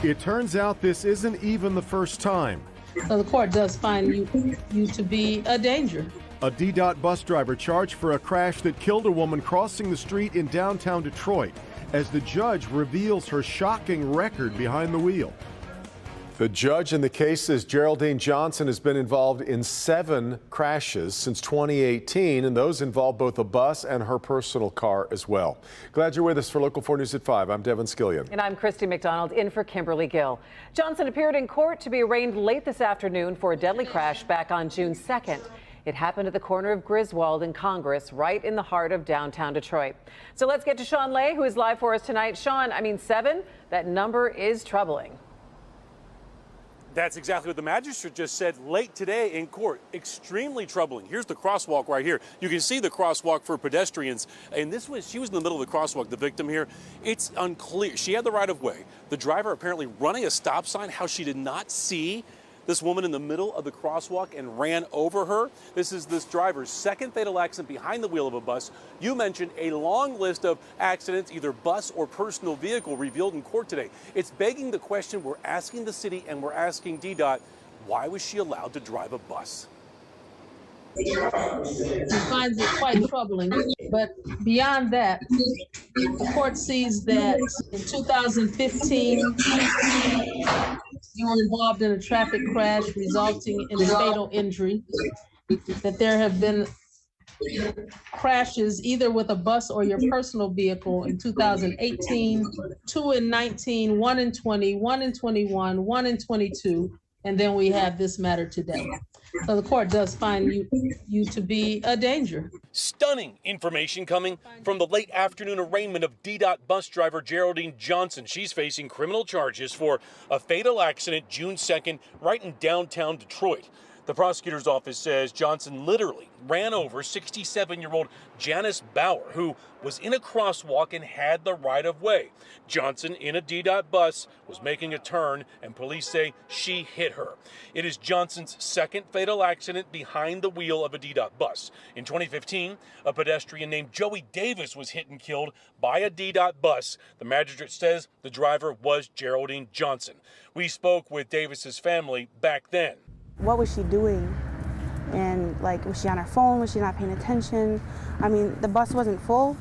It turns out this isn't even the first time. So the court does find you to be a danger. A DDOT bus driver charged for a crash that killed a woman crossing the street in downtown Detroit as the judge reveals her shocking record behind the wheel. The judge in the case says Geraldine Johnson has been involved in 7 crashes since 2018, and those involve both a bus and her personal car as well. Glad you're with us for Local 4 News at 5. I'm Devin Skillion. And I'm Christy McDonald, in for Kimberly Gill. Johnson appeared in court to be arraigned late this afternoon for a deadly crash back on June 2nd. It happened at the corner of Griswold and Congress, right in the heart of downtown Detroit. So let's get to Sean Lay, who is live for us tonight. Sean, 7, that number is troubling. That's exactly what the magistrate just said late today in court. Extremely troubling. Here's the crosswalk right here. You can see the crosswalk for pedestrians. And she was in the middle of the crosswalk, the victim here. It's unclear. She had the right of way. The driver apparently running a stop sign, how she did not see this woman in the middle of the crosswalk and ran over her. This is this driver's second fatal accident behind the wheel of a bus. You mentioned a long list of accidents, either bus or personal vehicle, revealed in court today. It's begging the question we're asking the city and we're asking DDOT, why was she allowed to drive a bus? He finds it quite troubling, but beyond that, the court sees that in 2015, you were involved in a traffic crash resulting in fatal injury, that there have been crashes either with a bus or your personal vehicle in 2018, 2 in 19, 1 in 20, 1 in 21, 1 in 22, and then we have this matter today. So the court does find you to be a danger. Stunning information coming from the late afternoon arraignment of DDOT bus driver Geraldine Johnson. She's facing criminal charges for a fatal accident June 2nd right in downtown Detroit. The prosecutor's office says Johnson literally ran over 67-year-old Janice Bauer, who was in a crosswalk and had the right of way. Johnson, in a DDOT bus, was making a turn, and police say she hit her. It is Johnson's second fatal accident behind the wheel of a DDOT bus. In 2015, a pedestrian named Joey Davis was hit and killed by a DDOT bus. The magistrate says the driver was Geraldine Johnson. We spoke with Davis's family back then. What was she doing? And was she on her phone? Was she not paying attention? The bus wasn't full.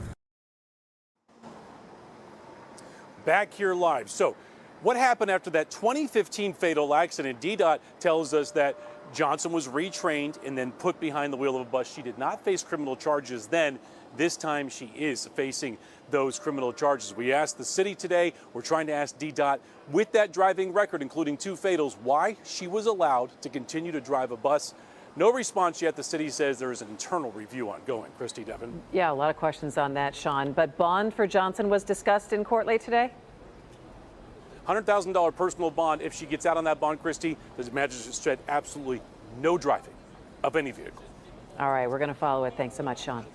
Back here live. So what happened after that 2015 fatal accident? DDOT tells us that Johnson was retrained and then put behind the wheel of a bus. She did not face criminal charges then. This time she is facing those criminal charges. We asked the city today, we're trying to ask DDOT, with that driving record, including 2 fatals, why she was allowed to continue to drive a bus. No response yet. The city says there is an internal review ongoing. Christy, Devin. Yeah, a lot of questions on that, Sean. But bond for Johnson was discussed in court late today? $100,000 personal bond. If she gets out on that bond, Christy, the magistrate said absolutely no driving of any vehicle. All right, we're going to follow it. Thanks so much, Sean.